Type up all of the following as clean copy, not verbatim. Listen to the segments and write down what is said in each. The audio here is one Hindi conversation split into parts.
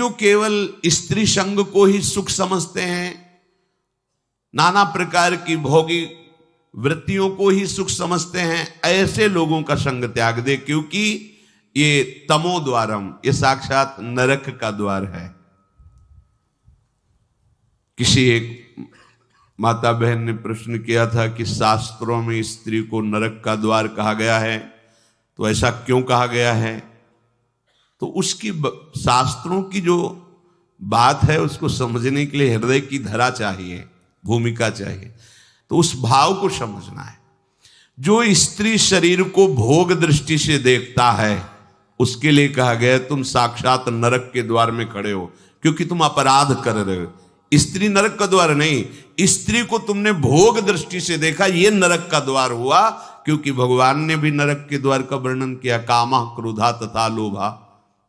जो केवल स्त्री संग को ही सुख समझते हैं, नाना प्रकार की भोगी वृत्तियों को ही सुख समझते हैं, ऐसे लोगों का संग त्याग दे, क्योंकि ये तमो द्वारम, ये साक्षात नरक का द्वार है। किसी एक माता बहन ने प्रश्न किया था कि शास्त्रों में स्त्री को नरक का द्वार कहा गया है, तो ऐसा क्यों कहा गया है? तो उसकी शास्त्रों की जो बात है उसको समझने के लिए हृदय की धरा चाहिए, भूमिका चाहिए, तो उस भाव को समझना है। जो स्त्री शरीर को भोग दृष्टि से देखता है उसके लिए कहा गया तुम साक्षात नरक के द्वार में खड़े हो, क्योंकि तुम अपराध कर रहे हो। स्त्री नरक का द्वार नहीं, स्त्री को तुमने भोग दृष्टि से देखा, ये नरक का द्वार हुआ, क्योंकि भगवान ने भी नरक के द्वार का वर्णन किया, कामा क्रोधा तथा लोभा।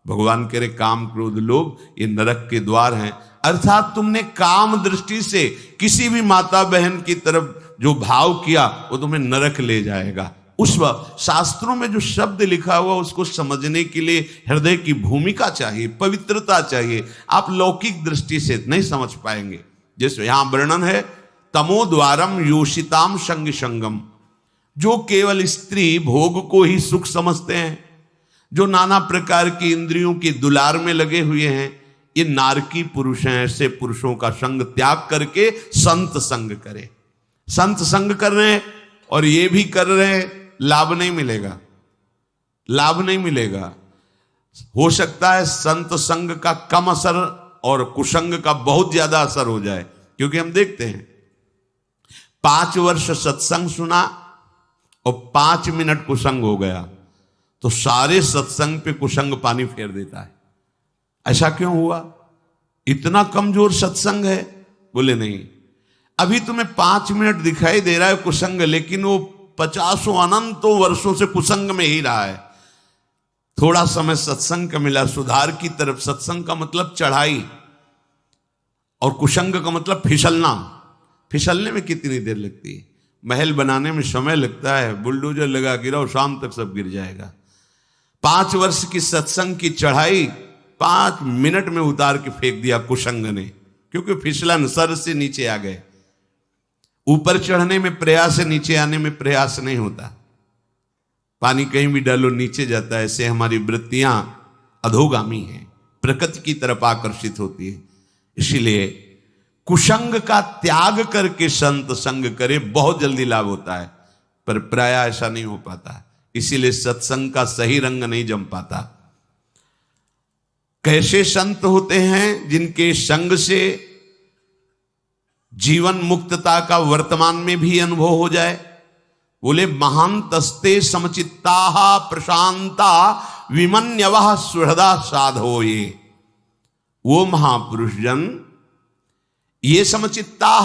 भगवान कह रहे काम क्रोध लोभ ये नरक के द्वार हैं। अर्थात तुमने काम दृष्टि से किसी भी माता बहन की तरफ जो भाव किया वो तुम्हें नरक ले जाएगा। उस वक्त शास्त्रों में जो शब्द लिखा हुआ उसको समझने के लिए हृदय की भूमिका चाहिए, पवित्रता चाहिए। आप लौकिक दृष्टि से नहीं समझ पाएंगे। जैसे यहां वर्णन है तमो द्वारम योषिताम संग संगम, जो केवल स्त्री भोग को ही सुख समझते हैं, जो नाना प्रकार की इंद्रियों की दुलार में लगे हुए हैं, ये नारकी पुरुष हैं। ऐसे पुरुषों का संग त्याग करके संत संग करें। संत संग कर रहे हैं और ये भी कर रहे हैं, लाभ नहीं मिलेगा, लाभ नहीं मिलेगा। हो सकता है संत संग का कम असर और कुसंग का बहुत ज्यादा असर हो जाए, क्योंकि हम देखते हैं 5 वर्ष सत्संग सुना और 5 मिनट कुसंग हो गया तो सारे सत्संग पे कुसंग पानी फेर देता है। ऐसा क्यों हुआ? इतना कमजोर सत्संग है? बोले नहीं, अभी तुम्हें 5 मिनट दिखाई दे रहा है कुसंग, लेकिन वो 50 अनंतों वर्षों से कुसंग में ही रहा है। थोड़ा समय सत्संग का मिला, सुधार की तरफ। सत्संग का मतलब चढ़ाई और कुसंग का मतलब फिसलना। फिसलने में कितनी देर लगती है? महल बनाने में समय लगता है, बुलडोजर लगा गिराओ, शाम तक सब गिर जाएगा। 5 वर्ष की सत्संग की चढ़ाई 5 मिनट में उतार के फेंक दिया कुसंग ने, क्योंकि फिसलन, सर से नीचे आ गए। ऊपर चढ़ने में प्रयास है, नीचे आने में प्रयास नहीं होता। पानी कहीं भी डालो नीचे जाता है। ऐसे हमारी वृत्तियां अधोगामी हैं, प्रकृति की तरफ आकर्षित होती है। इसीलिए कुसंग का त्याग करके संत संग करे, बहुत जल्दी लाभ होता है, पर प्राय ऐसा नहीं हो पाता। इसीलिए सत्संग का सही रंग नहीं जम पाता। कैसे संत होते हैं? जिनके संग से जीवन मुक्तता का वर्तमान में भी अनुभव हो जाए। बोले महांतस्ते समचित्ता प्रशांता विमन्यवः सुहृदा साधो। ये वो महापुरुष जन, ये समचित्ता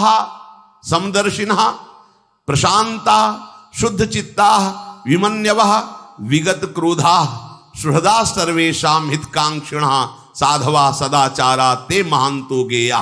समदर्शिनः प्रशांता शुद्ध चित्ता विमन्यवः विगत क्रोधा सुहृदा सर्वेषां हितकांक्षिणः साधवा सदाचारा ते महांतो गेया।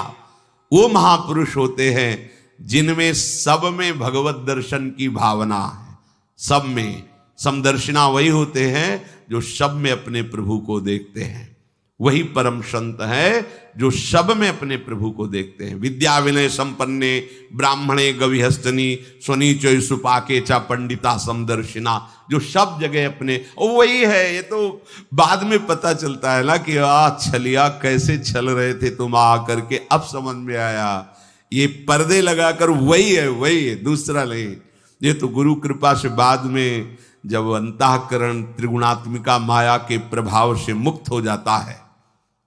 वो महापुरुष होते हैं जिनमें सब में भगवत दर्शन की भावना है। सब में समदर्शिना वही होते हैं जो सब में अपने प्रभु को देखते हैं। वही परम संत है जो सब में अपने प्रभु को देखते हैं। विद्या विनय संपन्ने ब्राह्मणे गविहस्तनी स्वनीचय सुपाके चा पंडिता समदर्शिना, जो सब जगह अपने, वही है। ये तो बाद में पता चलता है ना कि छलिया कैसे छल रहे थे तुम आकर के, अब समझ में आया। ये पर्दे लगाकर वही है, दूसरा नहीं। ये तो गुरु कृपा से बाद में जब अंतःकरण त्रिगुणात्मिका माया के प्रभाव से मुक्त हो जाता है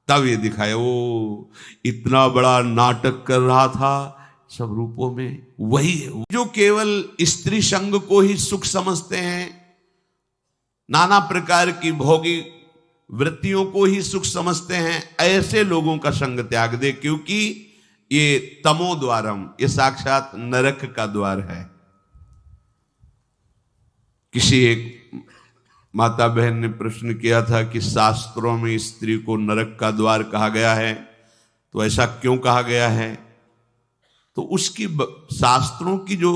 तब ये दिखाया वो इतना बड़ा नाटक कर रहा था सब रूपों में। वही है जो केवल स्त्री संग को ही सुख समझते हैं, नाना प्रकार की भोगी वृत्तियों को ही सुख समझते हैं, ऐसे लोगों का संग त्याग दे, क्योंकि ये तमो द्वारम, ये साक्षात नरक का द्वार है। किसी एक माता बहन ने प्रश्न किया था कि शास्त्रों में स्त्री को नरक का द्वार कहा गया है, तो ऐसा क्यों कहा गया है? तो उसकी शास्त्रों की जो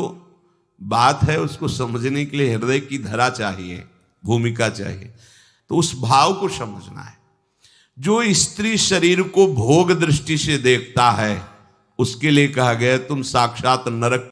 बात है उसको समझने के लिए हृदय की धरा चाहिए, भूमिका चाहिए, तो उस भाव को समझना है। जो स्त्री शरीर को भोग दृष्टि से देखता है उसके लिए कहा गया तुम साक्षात नरक